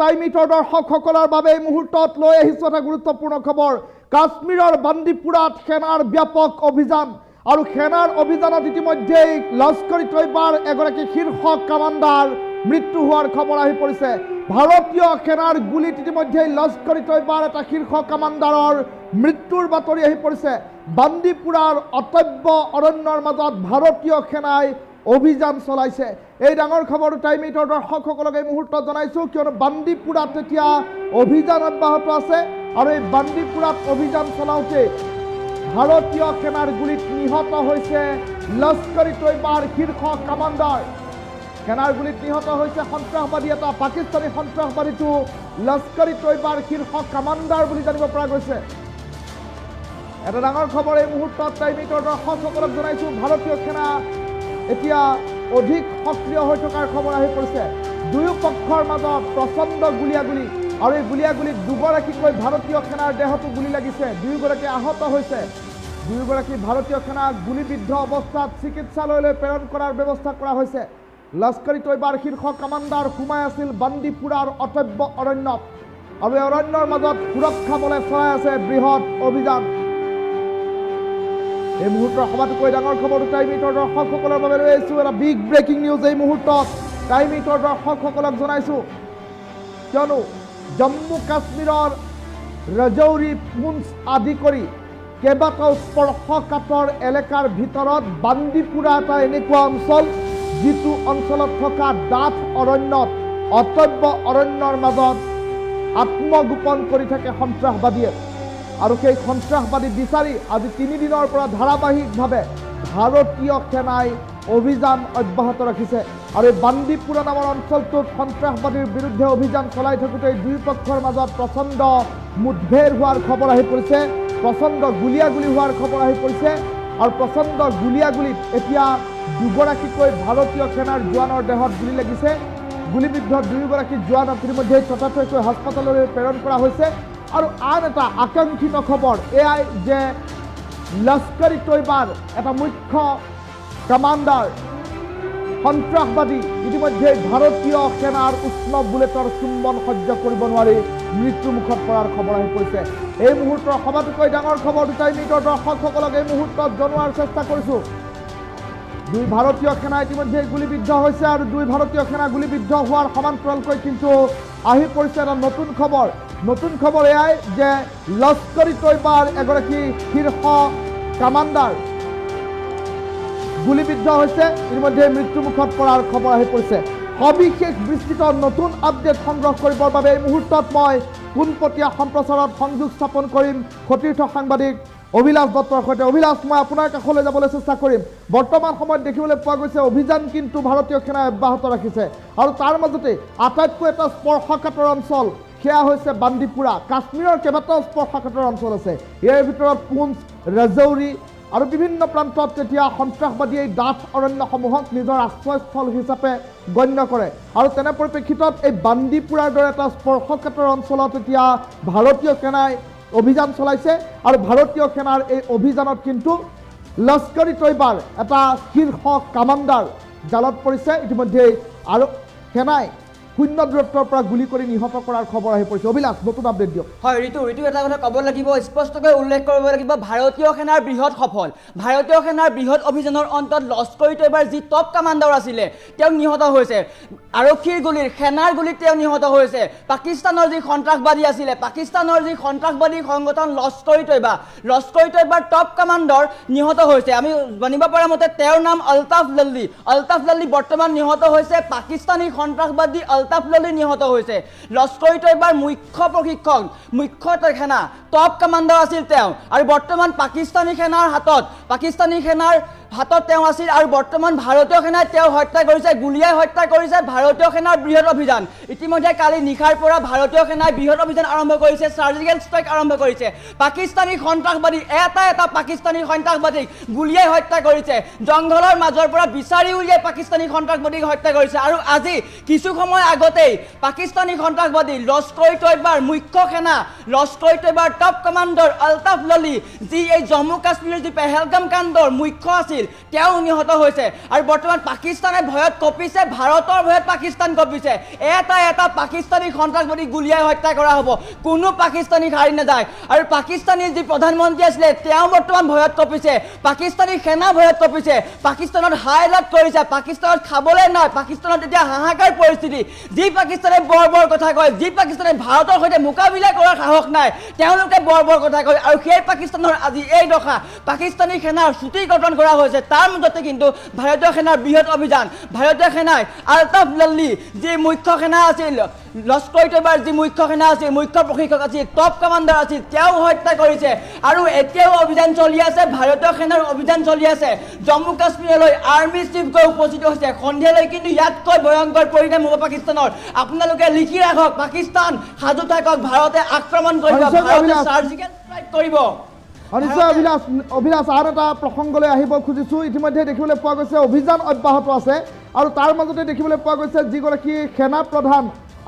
Time ইটৰ দৰ্শকসকলৰ বাবে এই মুহূৰ্তত লৈ আহিছোঁ এটা গুৰুত্বপূৰ্ণ খবৰ। কাশ্মীৰৰ বান্দিপুৰাত সেনাৰ ব্যাপক অভিযান আৰু সেনাৰ অভিযানত ইতিমধ্যেই লস্কৰী তৈবাৰ এগৰাকী শীৰ্ষ কামাণ্ডাৰ মৃত্যু হোৱাৰ খবৰ আহি পৰিছে। ভাৰতীয় সেনাৰ গুলীত ইতিমধ্যেই লস্কৰী তৈবাৰ এটা শীৰ্ষ কামাণ্ডাৰৰ মৃত্যুৰ বাতৰি আহি পৰিছে। বান্দিপুৰাৰ অটব্য অৰণ্যৰ মাজত ভাৰতীয় সেনাই অভিযান চলাইছে। এই ডাঙৰ খবৰটো টাইম ইটৰ দৰ্শকসকলক এই মুহূৰ্তত জনাইছোঁ, কিয়নো বান্দিপুৰাত এতিয়া অভিযান অব্যাহত আছে আৰু এই বান্দিপুৰাত অভিযান চলাওঁতে ভাৰতীয় সেনাৰ গুলীত নিহত হৈছে লস্কৰী তৈবাৰ শীৰ্ষ কামাণ্ডাৰ। সেনাৰ গুলীত নিহত হৈছে সন্ত্ৰাসবাদী এটা, পাকিস্তানী সন্ত্ৰাসবাদীটো লস্কৰী তৈবাৰ শীৰ্ষ কামাণ্ডাৰ বুলি জানিব পৰা গৈছে। এটা ডাঙৰ খবৰ এই মুহূৰ্তত টাইম ইটৰ দৰ্শকসকলক জনাইছোঁ। ভাৰতীয় সেনা এতিয়া অধিক সক্ৰিয় হৈ থকাৰ খবৰ আহি পৰিছে। দুয়ো পক্ষৰ মাজত প্ৰচণ্ড গুলীয়াগুলী আৰু এই গুলীয়াগুলীত দুগৰাকীকৈ ভাৰতীয় সেনাৰ দেহতো গুলী লাগিছে। দুয়োগৰাকী আহত হৈছে। দুয়োগৰাকী ভাৰতীয় সেনা গুলীবিদ্ধ অৱস্থাত চিকিৎসালয়লৈ প্ৰেৰণ কৰাৰ ব্যৱস্থা কৰা হৈছে। লস্কৰী তৈবাৰ শীৰ্ষ কামাণ্ডাৰ সোমাই আছিল বান্দিপুৰাৰ অটব্য অৰণ্যত আৰু এই অৰণ্যৰ মাজত সুৰক্ষা বলে চলাই আছে বৃহৎ অভিযান। এই মুহূৰ্তৰ সবাতোকৈ ডাঙৰ খবৰটো টাইম ইটৰ দৰ্শকসকলৰ বাবে লৈ আহিছোঁ। এটা বিগ ব্ৰেকিং নিউজ এই মুহূৰ্তত টাইম ইটৰ দৰ্শকসকলক জনাইছোঁ, কিয়নো জম্মু কাশ্মীৰৰ ৰাজৌৰি, পুঞ্চ আদি কৰি কেইবাটাও স্পৰ্শকাতৰ এলেকাৰ ভিতৰত বান্দিপুৰা এটা এনেকুৱা অঞ্চল যিটো অঞ্চলত থকা ডাঠ অৰণ্যত অটব্য অৰণ্যৰ মাজত আত্মগোপন কৰি থাকে সন্ত্ৰাসবাদীয়ে আৰু সেই সন্ত্ৰাসবাদী বিচাৰি আজি 3 দিনৰ পৰা ধাৰাবাহিকভাৱে ভাৰতীয় সেনাই অভিযান অব্যাহত ৰাখিছে। আৰু এই বান্দিপুৰা নামৰ অঞ্চলটোত সন্ত্ৰাসবাদীৰ বিৰুদ্ধে অভিযান চলাই থাকোঁতে দুই পক্ষৰ মাজত প্ৰচণ্ড মুঠভেৰ হোৱাৰ খবৰ আহি পৰিছে, প্ৰচণ্ড গুলীয়াগুলী হোৱাৰ খবৰ আহি পৰিছে আৰু প্ৰচণ্ড গুলীয়াগুলীত এতিয়া দুগৰাকীকৈ ভাৰতীয় সেনাৰ জোৱানৰ দেহত গুলী লাগিছে। গুলীবিদ্ধ দুয়োগৰাকী জোৱানক ইতিমধ্যে ততাতৈয়াকৈ হাস্পতাললৈ প্ৰেৰণ কৰা হৈছে। আৰু আন এটা আকাংক্ষিত খবৰ এয়াই যে লস্কৰী তৈবাৰ এটা মুখ্য কামাণ্ডাৰ সন্ত্ৰাসবাদী ইতিমধ্যে ভাৰতীয় সেনাৰ উষ্ণ বুলেটৰ চুম্বন সহ্য কৰিব নোৱাৰি মৃত্যুমুখত পৰাৰ খবৰ আহি পৰিছে। এই মুহূৰ্তৰ সবাতোকৈ ডাঙৰ খবৰ টাইম ইটৰ দৰ্শকসকলক এই মুহূৰ্তত জনোৱাৰ চেষ্টা কৰিছোঁ। দুই ভাৰতীয় সেনা ইতিমধ্যে গুলীবিদ্ধ হৈছে আৰু দুই ভাৰতীয় সেনা গুলীবিদ্ধ হোৱাৰ সমান্তৰালকৈ কিন্তু আহি পৰিছে এটা নতুন খবৰ। নতুন খবৰ এয়াই যে লস্কৰী তৈবাৰ এগৰাকী শীৰ্ষ কামাণ্ডাৰ গুলীবিদ্ধ হৈছে, ইতিমধ্যে মৃত্যুমুখত পৰাৰ খবৰ আহি পৰিছে। সবিশেষ বিস্তৃত নতুন আপডেট সংগ্ৰহ কৰিবৰ বাবে এই মুহূৰ্তত মই পোনপটীয়া সম্প্ৰচাৰত সংযোগ স্থাপন কৰিম সতীৰ্থ সাংবাদিক অভিলাষ দত্তৰ সৈতে। অভিলাষ, মই আপোনাৰ কাষলৈ যাবলৈ চেষ্টা কৰিম। বৰ্তমান সময়ত দেখিবলৈ পোৱা গৈছে অভিযান কিন্তু ভাৰতীয় সেনাই অব্যাহত ৰাখিছে আৰু তাৰ মাজতে আটাইতকৈ এটা স্পৰ্শকাতৰ অঞ্চল সেয়া হৈছে বান্দিপুৰা। কাশ্মীৰৰ কেইবাটাও স্পৰ্শকাতৰ অঞ্চল আছে, ইয়াৰ ভিতৰত পুঞ্চ, ৰাজৌৰি আৰু বিভিন্ন প্ৰান্তত তেতিয়া সন্ত্ৰাসবাদীয়ে ডাঠ অৰণ্যসমূহক নিজৰ আশ্ৰয়স্থল হিচাপে গণ্য কৰে আৰু তেনে পৰিপ্ৰেক্ষিতত এই বান্দিপুৰাৰ দৰে এটা স্পৰ্শকাতৰ অঞ্চলত এতিয়া ভাৰতীয় সেনাই অভিযান চলাইছে আৰু ভাৰতীয় সেনাৰ এই অভিযানত কিন্তু লস্কৰী তৈবাৰ এটা শীৰ্ষ কামাণ্ডাৰ জালত পৰিছে ইতিমধ্যে আৰু সেনাই শূন্য দূৰত্বৰ পৰা গুলী কৰি নিহত কৰাৰ খবৰ আহি পৰিছে। অভিলাষ, নতুন আপডেট দিয়ক। হয় ঋতু এটা কথা ক'ব লাগিব, স্পষ্টকৈ উল্লেখ কৰিব লাগিব, ভাৰতীয় সেনাৰ বৃহৎ সফল, ভাৰতীয় সেনাৰ বৃহৎ অভিযানৰ অন্তত লস্কৰী তৈবাৰ যি টপ কামাণ্ডাৰ আছিলে তেওঁ নিহত হৈছে। আৰক্ষীৰ গুলীৰ, সেনাৰ গুলীত তেওঁ নিহত হৈছে। পাকিস্তানৰ যি সন্ত্ৰাসবাদী আছিলে, পাকিস্তানৰ যি সন্ত্ৰাসবাদী সংগঠন লস্কৰী তৈবাৰ টপ কামাণ্ডাৰ নিহত হৈছে। আমি জানিব পৰা মতে তেওঁৰ নাম আলতাফ লাল্লি। আলতাফ লাল্লি বৰ্তমান নিহত হৈছে। পাকিস্তানী সন্ত্ৰাসবাদী আলতাফ লাল্লি নিহত হৈছে। লস্কৰী তৈবাৰ মুখ্য প্ৰশিক্ষক, মুখ্য সেনা টপ কামাণ্ডাৰ আছিল তেওঁ আৰু বৰ্তমান পাকিস্তানী সেনাৰ হাতত তেওঁ আছিল আৰু বৰ্তমান ভাৰতীয় সেনাই তেওঁ হত্যা কৰিছে, গুলীয়াই হত্যা কৰিছে। ভাৰতীয় সেনাৰ বৃহৎ অভিযান ইতিমধ্যে কালি নিশাৰ পৰা ভাৰতীয় সেনাই বৃহৎ অভিযান আৰম্ভ কৰিছে, চাৰ্জিকেল ষ্ট্ৰাইক আৰম্ভ কৰিছে। পাকিস্তানী সন্ত্ৰাসবাদী এটা পাকিস্তানী সন্ত্ৰাসবাদীক গুলীয়াই হত্যা কৰিছে, জংঘলৰ মাজৰ পৰা বিচাৰি উলিয়াই পাকিস্তানী সন্ত্ৰাসবাদীক হত্যা কৰিছে। আৰু আজি কিছু সময় আগতেই পাকিস্তানী সন্ত্ৰাসবাদী লস্কৰী তৈবাৰ মুখ্য সেনা, লস্কৰী তৈবাৰ টপ কমাণ্ডাৰ আলতাফ লাল্লি, যি এই জম্মু কাশ্মীৰৰ যি পেহেলগাম কাণ্ডৰ মুখ্য আছিল, আছিল তেওঁ নিহত হৈছে আৰু বৰ্তমান পাকিস্তানে ভয়ত কঁপিছে ভাৰতৰ ভয়ত পাকিস্তান কঁপিছে এটা এটা পাকিস্তানী সন্ত্ৰাসবাদী গুলিয়াই হত্যা কৰা হ'ব কোনো পাকিস্তানী হাৰি নাযায় আৰু পাকিস্তানীৰ যি প্ৰধানমন্ত্ৰী আছিলে তেওঁ বৰ্তমান ভয়ত কঁপিছে পাকিস্তানী সেনা ভয়ত কঁপিছে পাকিস্তানত হাই এলাৰ্ট কৰিছে পাকিস্তানত খাবলৈ নাই পাকিস্তানত এতিয়া হাহাকাৰ পৰিস্থিতি যি পাকিস্তানে বৰ কথা কয় যি পাকিস্তানে ভাৰতৰ সৈতে মোকাবিলা কৰাৰ সাহস নাই তেওঁলোকে বৰ কথা কয় আৰু সেই পাকিস্তানৰ আজি এই দশা পাকিস্তানী সেনাৰ চুটিকৰণ কৰা হৈছে তাৰ মাজতে কিন্তু ভাৰতীয় সেনাৰ বৃহৎ অভিযান ভাৰতীয় সেনাই আলতাফ লাল্লি যি মুখ্য সেনা আছিল লস্কৰ তৈবাৰ যি মুখ্য সেনা আছিল মুখ্য প্ৰশিক্ষক আছিল টপ কমাণ্ডাৰ আছিল তেওঁ হত্যা কৰিছে আৰু এতিয়াও অভিযান চলি আছে ভাৰতীয় সেনাৰ অভিযান চলি আছে জম্মু কাশ্মীৰলৈ আৰ্মি চিফ গৈ উপস্থিত হৈছে সন্ধিয়ালৈ কিন্তু ইয়াতকৈ ভয়ংকৰ পৰিণাম হ'ব পাকিস্তানৰ আপোনালোকে লিখি ৰাখক পাকিস্তান সাজু থাকক ভাৰতে আক্ৰমণ কৰিব ভাৰতে সাৰ্জিকেল ষ্ট্ৰাইক কৰিব নিশ্চয় অভিলাষ আন এটা প্ৰসংগলৈ আহিব খুজিছোঁ ইতিমধ্যে দেখিবলৈ পোৱা গৈছে অভিযান অব্যাহত আছে আৰু তাৰ মাজতে দেখিবলৈ পোৱা গৈছে যিগৰাকী সেনা প্ৰধান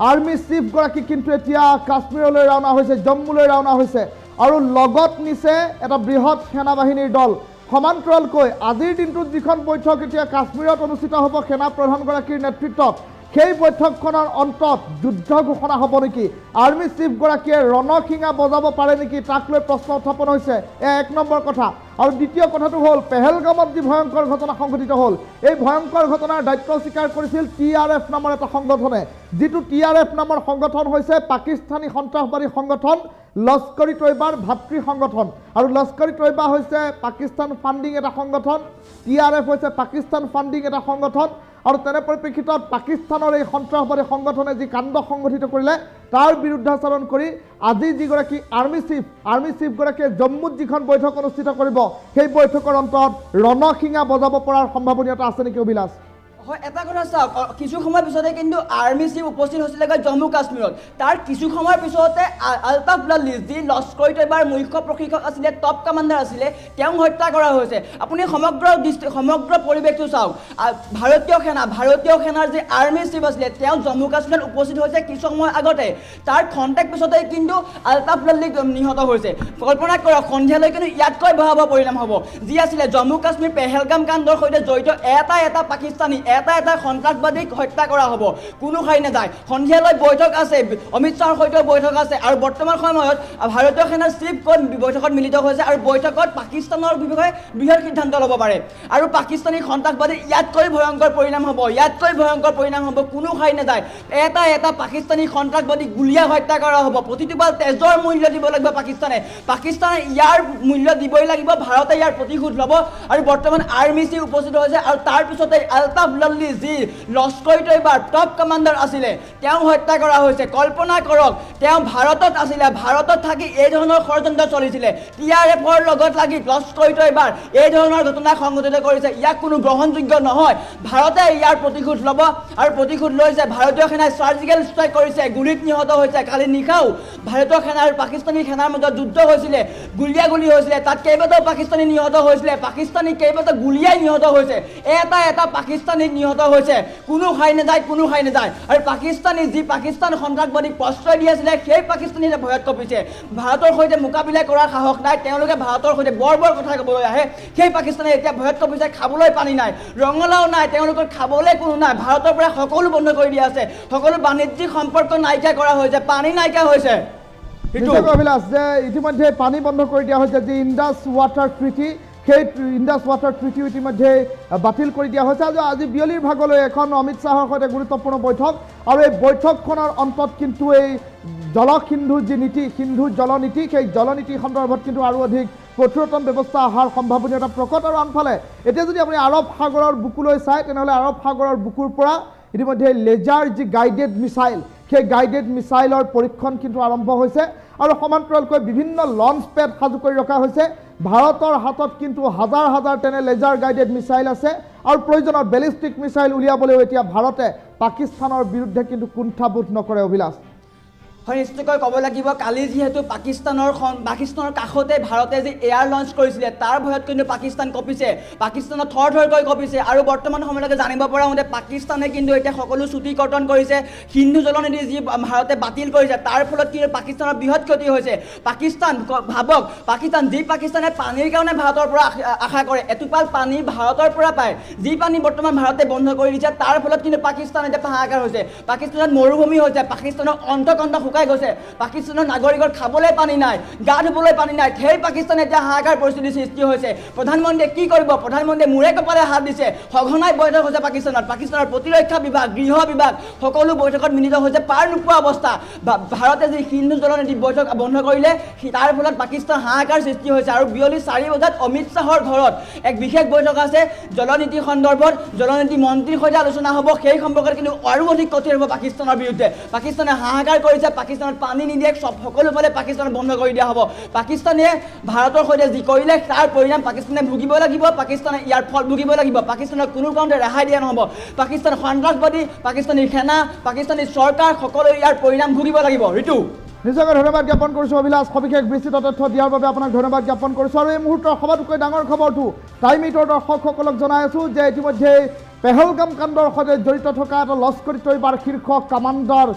আৰ্মি চিফগৰাকী কিন্তু এতিয়া কাশ্মীৰলৈ ৰাওনা হৈছে জম্মুলৈ ৰাওনা হৈছে আৰু লগত নিছে এটা বৃহৎ সেনাবাহিনীৰ দল সমান্তৰালকৈ আজিৰ দিনটোত যিখন বৈঠক এতিয়া কাশ্মীৰত অনুষ্ঠিত হ'ব সেনা প্ৰধানগৰাকীৰ নেতৃত্বত সেই বৈঠকখনৰ অন্তত যুদ্ধ ঘোষণা হ'ব নেকি আৰ্মি চিফগৰাকীয়ে ৰণশিঙা বজাব পাৰে নেকি তাক লৈ প্ৰশ্ন উত্থাপন হৈছে এক নম্বৰ কথা আৰু দ্বিতীয় কথাটো হ'ল পেহেলগামত যি ভয়ংকৰ ঘটনা সংঘটিত হ'ল এই ভয়ংকৰ ঘটনাৰ দায়িত্ব স্বীকাৰ কৰিছিল TRF নামৰ এটা সংগঠনে যিটো TRF নামৰ সংগঠন হৈছে পাকিস্তানী সন্ত্ৰাসবাদী সংগঠন লস্কৰী তৈবাৰ ভাতৃ সংগঠন আৰু লস্কৰী তৈবা হৈছে পাকিস্তান ফাণ্ডিং এটা সংগঠন TRF হৈছে পাকিস্তান ফাণ্ডিং এটা সংগঠন আৰু তেনে পৰিপ্ৰেক্ষিতত পাকিস্তানৰ এই সন্ত্ৰাসবাদী সংগঠনে যি কাণ্ড সংঘটিত কৰিলে তাৰ বিৰুদ্ধাচৰণ কৰি আজি যিগৰাকী আৰ্মি চিফগৰাকীয়ে জম্মুত যিখন বৈঠক অনুষ্ঠিত কৰিব সেই বৈঠকৰ অন্তত ৰণশিঙা বজাব পৰাৰ সম্ভাৱনীয়তা আছে নেকি অভিলাষ হয় এটা কথা চাওক কিছু সময়ৰ পিছতে কিন্তু আৰ্মি চিফ উপস্থিত হৈছিলেগৈ জম্মু কাশ্মীৰত তাৰ কিছু সময়ৰ পিছতে আলতাফ লাল্লি যি লস্কৰ তৈবাৰ মুখ্য প্ৰশিক্ষক আছিলে টপ কমাণ্ডাৰ আছিলে তেওঁক হত্যা কৰা হৈছে আপুনি সমগ্ৰ পৰিৱেশটো চাওক ভাৰতীয় সেনাৰ যি আৰ্মি চিফ আছিলে তেওঁ জম্মু কাশ্মীৰত উপস্থিত হৈছে কিছু সময় আগতে তাৰ খন্তেক পিছতে কিন্তু আলতাফ লাল্লি নিহত হৈছে কল্পনা কৰক সন্ধিয়ালৈ কিন্তু ইয়াতকৈ ভয়াৱহ পৰিণাম হ'ব যি আছিলে জম্মু কাশ্মীৰ পেহেলগাম কাণ্ডৰ সৈতে জড়িত এটা পাকিস্তানী এটা সন্ত্ৰাসবাদীক হত্যা কৰা হ'ব কোনো খাই নাযায় সন্ধিয়ালৈ বৈঠক আছে অমিত শ্বাহৰ সৈতে বৈঠক আছে আৰু বৰ্তমান সময়ত ভাৰতীয় সেনাৰ চিফ বৈঠকত মিলিত হৈছে আৰু বৈঠকত পাকিস্তানৰ বিষয়ে বৃহৎ সিদ্ধান্ত ল'ব পাৰে আৰু পাকিস্তানী সন্ত্ৰাসবাদীৰ ইয়াতকৈ ভয়ংকৰ পৰিণাম হ'ব কোনো খাই নাযায় এটা পাকিস্তানী সন্ত্ৰাসবাদী গুলীয়া হত্যা কৰা হ'ব প্ৰতিটো বাৰ তেজৰ মূল্য দিব লাগিব পাকিস্তানে ইয়াৰ মূল্য দিবই লাগিব ভাৰতে ইয়াৰ প্ৰতিশোধ ল'ব আৰু বৰ্তমান আৰ্মি চিফ উপস্থিত হৈছে আৰু তাৰ পিছতে আলতাফ লাল্লি যি লস্কৰ তৈবাৰ টপ কমাণ্ডাৰ আছিলে তেওঁ হত্যা কৰা হৈছে কল্পনা কৰক তেওঁ ভাৰতত আছিলে ভাৰতত থাকি এই ধৰণৰ ষড়যন্ত্ৰ চলিছিলে TRFৰ লগত লাগি লস্কৰ তৈবাৰ এই ধৰণৰ ঘটনা সংঘটিত কৰিছে ইয়াক কোনো গ্ৰহণযোগ্য নহয় ভাৰতে ইয়াৰ প্ৰতিশোধ ল'ব আৰু প্ৰতিশোধ লৈছে ভাৰতীয় সেনাই সাৰ্জিকেল ষ্ট্ৰাইক কৰিছে গুলীত নিহত হৈছে কালি নিশাও ভাৰতীয় সেনা আৰু পাকিস্তানী সেনাৰ মাজত যুদ্ধ হৈছিলে গুলিয়াগুলি হৈছিলে তাত কেইবাটাও পাকিস্তানী নিহত হৈছিলে পাকিস্তানী কেইবাটাও গুলিয়াই নিহত হৈছে এটা পাকিস্তানী নিহত হৈছে কোনো খাই নাযায় আৰু পাকিস্তান সন্ত্ৰাসবাদীক প্ৰশ্ৰয় দি আছিলে সেই পাকিস্তানী ভয়ত কঁপিছে ভাৰতৰ সৈতে মোকাবিলা কৰাৰ সাহস নাই তেওঁলোকে ভাৰতৰ সৈতে বৰ কথা ক'বলৈ আহে সেই পাকিস্তানে এতিয়া ভয়ত কঁপিছে খাবলৈ পানী নাই ৰঙালাও নাই তেওঁলোকৰ খাবলৈ কোনো নাই ভাৰতৰ পৰা সকলো বন্ধ কৰি দিয়া আছে সকলো বাণিজ্যিক সম্পৰ্ক নাইকিয়া কৰা হৈছে পানী নাইকিয়া হৈছে অভিলাষ যে ইতিমধ্যে পানী বন্ধ কৰি দিয়া হৈছে যি ইণ্ডাছ ৱাটাৰ ট্ৰিটি সেই ইণ্ডাছ ৱাটাৰ ট্ৰিটিও ইতিমধ্যে বাতিল কৰি দিয়া হৈছে আজি বিয়লিৰ ভাগলৈ এখন অমিত শ্বাহৰ সৈতে গুৰুত্বপূৰ্ণ বৈঠক আৰু এই বৈঠকখনৰ অন্তত কিন্তু এই জলসিন্ধু যি নীতি সিন্ধু জলনীতি সেই জলনীতি সন্দৰ্ভত কিন্তু আৰু অধিক কঠোৰতম ব্যৱস্থা অহাৰ সম্ভাৱনীয়তা প্ৰকট আৰু আনফালে এতিয়া যদি আপুনি আৰৱ সাগৰৰ বুকুলৈ চায় তেনেহ'লে আৰৱ সাগৰৰ বুকুৰ পৰা ইতিমধ্যে লেজাৰ যি গাইডেড মিছাইল সেই গাইডেড মিছাইলৰ পৰীক্ষণ কিন্তু আৰম্ভ হৈছে আৰু সমান্তৰালকৈ বিভিন্ন লঞ্চ পেড সাজু কৰি ৰখা হৈছে ভাৰতৰ হাতত কিন্তু হাজাৰ তেনে লেজাৰ গাইডেড মিছাইল আছে আৰু প্ৰয়োজনত বেলিষ্টিক মিছাইল উলিয়াবলৈও এতিয়া ভাৰতে পাকিস্তানৰ বিৰুদ্ধে কিন্তু কুণ্ঠাবোধ নকৰে অভিলাষ হয় নিশ্চয়কৈ ক'ব লাগিব কালি যিহেতু পাকিস্তানৰ কাষতে ভাৰতে যি এয়াৰ লঞ্চ কৰিছিলে তাৰ ভয়ত কিন্তু পাকিস্তান কঁপিছে, পাকিস্তানত থৰ থৰকৈ কঁপিছে আৰু বৰ্তমান সময়লৈকে জানিব পৰা মতে পাকিস্তানে কিন্তু এতিয়া সকলো চুটি কৰ্তন কৰিছে। সিন্ধু জলনিধি যি ভাৰতে বাতিল কৰিছে তাৰ ফলত কিন্তু পাকিস্তানৰ বৃহৎ ক্ষতি হৈছে। পাকিস্তান ভাবক, পাকিস্তানে পানীৰ কাৰণে ভাৰতৰ পৰা আশা কৰে, এটোপাল পানী ভাৰতৰ পৰা পায়, যি পানী বৰ্তমান ভাৰতে বন্ধ কৰি দিছে তাৰ ফলত কিন্তু পাকিস্তান এতিয়া হাহাকাৰ হৈছে। পাকিস্তানত মৰুভূমি হৈছে, পাকিস্তানৰ অন্তকণ্ঠ শুকাই গৈছে, পাকিস্তানৰ নাগৰিকৰ খাবলৈ পানী নাই, গা ধুবলৈ পানী নাই, সেই পাকিস্তানে এতিয়া হাহাকাৰ পৰিস্থিতিৰ সৃষ্টি হৈছে। প্ৰধানমন্ত্ৰীয়ে কি কৰিব? প্ৰধানমন্ত্ৰীয়ে মূৰে কপালে হাত দিছে। সঘনাই বৈঠক হৈছে পাকিস্তানৰ প্ৰতিৰক্ষা বিভাগ, গৃহ বিভাগ সকলো বৈঠকত মিলিত হৈছে, পাৰ নোপোৱা অৱস্থা। ভাৰতে যি সিন্ধু জলনিধি বৈঠক বন্ধ কৰিলে তাৰ ফলত পাকিস্তান হাহাকাৰ সৃষ্টি হৈছে আৰু বিয়লি 4 বজাত অমিত শ্বাহৰ ঘৰত এক বিশেষ বৈঠক আছে জলনীতি সন্দৰ্ভত, জলনীতি মন্ত্ৰীৰ সৈতে আলোচনা হ'ব। সেই সম্পৰ্কত কিন্তু আৰু অধিক কঠিন হ'ব পাকিস্তানৰ বিৰুদ্ধে। পাকিস্তানে হাহাকাৰ কৰিছে, পাকিস্তানত পানী নিদিয়ে, সকলোফালে পাকিস্তান বন্ধ কৰি দিয়া হ'ব। পাকিস্তানে ভাৰতৰ সৈতে যি কৰিলে তাৰ পৰিণাম পাকিস্তানে ভুগিব লাগিব, পাকিস্তানে ইয়াৰ ফল ভুগিব লাগিব। পাকিস্তানৰ কোনো কাৰণতে ৰেহাই দিয়া নহ'ব। পাকিস্তান সন্ত্ৰাসবাদী, পাকিস্তানী সেনা, পাকিস্তানী চৰকাৰ সকলোৱে ইয়াৰ পৰিণাম ভুগিব লাগিব। ঋতু নিজকে ধন্যবাদ জ্ঞাপন কৰিছোঁ অভিলাষ, সবিশেষ বিস্তৃত তথ্য দিয়াৰ বাবে আপোনাক ধন্যবাদ জ্ঞাপন কৰিছোঁ। আৰু এই মুহূৰ্তৰ সবাতোকৈ ডাঙৰ খবৰটো টাইম 8ৰ দৰ্শকসকলক জনাই আছোঁ যে ইতিমধ্যে পেহেলগাম কাণ্ডৰ সৈতে জড়িত থকা এটা লস্কৰী তৈবাৰ শীৰ্ষ কামাণ্ডাৰ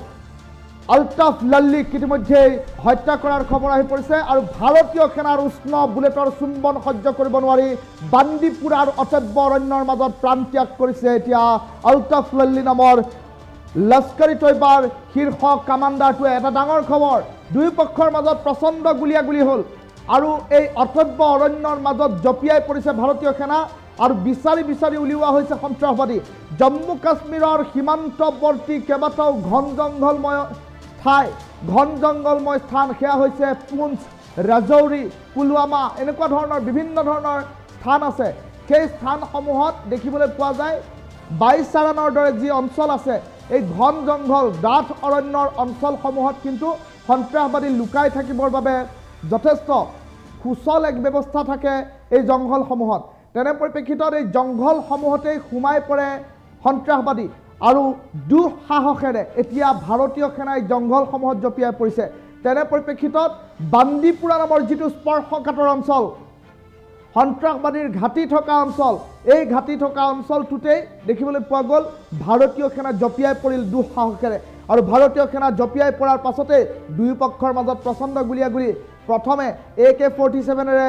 আলতাফ লাল্লিক ইতিমধ্যে হত্যা কৰাৰ খবৰ আহি পৰিছে আৰু ভাৰতীয় সেনাৰ উষ্ণ বুলেটৰ চুম্বন সহ্য কৰিব নোৱাৰি বান্দিপুৰাৰ অচব্য অৰণ্যৰ মাজত প্ৰাণত্যাগ কৰিছে এতিয়া আলতাফ লাল্লি নামৰ লস্কৰী তৈবাৰ শীৰ্ষ কামাণ্ডাৰটোৱে। এটা ডাঙৰ খবৰ, দুই পক্ষৰ মাজত প্ৰচণ্ড গুলিয়াগুলি হ'ল আৰু এই অচব্য অৰণ্যৰ মাজত জঁপিয়াই পৰিছে ভাৰতীয় সেনা আৰু বিচাৰি উলিওৱা হৈছে সন্ত্ৰাসবাদী। জম্মু কাশ্মীৰৰ সীমান্তৱৰ্তী কেইবাটাও ঘন জংঘলময় স্থান সেয়া হৈছে পুঞ্চ, ৰাজৌৰি, পুলৱামা, এনেকুৱা ধৰণৰ বিভিন্ন ধৰণৰ স্থান আছে। সেই স্থানসমূহত দেখিবলৈ পোৱা যায় 22 চাৰানৰ দৰে যি অঞ্চল আছে, এই ঘন জংঘল ডাঠ অৰণ্যৰ অঞ্চলসমূহত কিন্তু সন্ত্ৰাসবাদী লুকাই থাকিবৰ বাবে যথেষ্ট সুচল এক ব্যৱস্থা থাকে এই জংঘলসমূহত। তেনে পৰিপ্ৰেক্ষিতত এই জংঘলসমূহতেই সোমাই পৰে সন্ত্ৰাসবাদী আৰু দুঃসাহসেৰে এতিয়া ভাৰতীয় সেনাই জংঘলসমূহত জঁপিয়াই পৰিছে। তেনে পৰিপ্ৰেক্ষিতত বান্দিপুৰা নামৰ যিটো স্পৰ্শকাতৰ অঞ্চল, সন্ত্ৰাসবাদীৰ ঘাটি থকা অঞ্চল, এই ঘাটি থকা অঞ্চলটোতেই দেখিবলৈ পোৱা গ'ল ভাৰতীয় সেনা জঁপিয়াই পৰিল দুঃসাহসেৰে। আৰু ভাৰতীয় সেনা জঁপিয়াই পৰাৰ পাছতেই দুয়ো পক্ষৰ মাজত প্ৰচণ্ড গুলিয়াগুলি। প্ৰথমে AK-47ৰে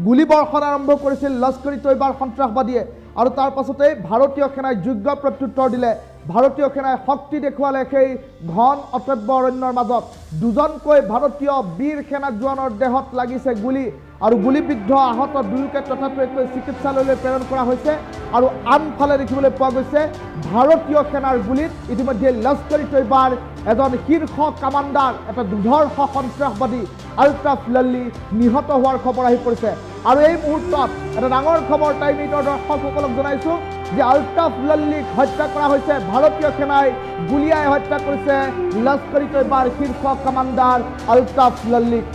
গুলীবৰ্ষণ আৰম্ভ কৰিছিল লস্কৰী তৈবাৰ সন্ত্ৰাসবাদীয়ে আৰু তাৰ পাছতেই ভাৰতীয় সেনাই যোগ্য প্ৰত্যুত্তৰ দিলে। ভাৰতীয় সেনাই শক্তি দেখুৱালে সেই ঘন অচব্য অৰণ্যৰ মাজত। দুজনকৈ ভাৰতীয় বীৰ সেনা জোৱানৰ দেহত লাগিছে গুলী আৰু গুলীবিদ্ধ আহত দুয়োকে তথাপিও চিকিৎসালয়লৈ প্ৰেৰণ কৰা হৈছে। আৰু আনফালে দেখিবলৈ পোৱা গৈছে ভাৰতীয় সেনাৰ গুলীত ইতিমধ্যে লস্কৰী তৈবাৰ এজন শীৰ্ষ কামাণ্ডাৰ, এটা দুৰ্ধৰ্ষ সন্ত্ৰাসবাদী আলতাফ লাল্লি নিহত হোৱাৰ খবৰ আহি পৰিছে। আৰু এই মুহূৰ্তত এটা ডাঙৰ খবৰ টাইম 8ৰ দৰ্শকসকলক জনাইছোঁ যে আলতাফ লাল্লিক হত্যা কৰা হৈছে, ভাৰতীয় সেনাই গুলীয়াই হত্যা কৰিছে লস্কৰী তৈবাৰ শীৰ্ষ কামাণ্ডাৰ আলতাফ লাল্লিক।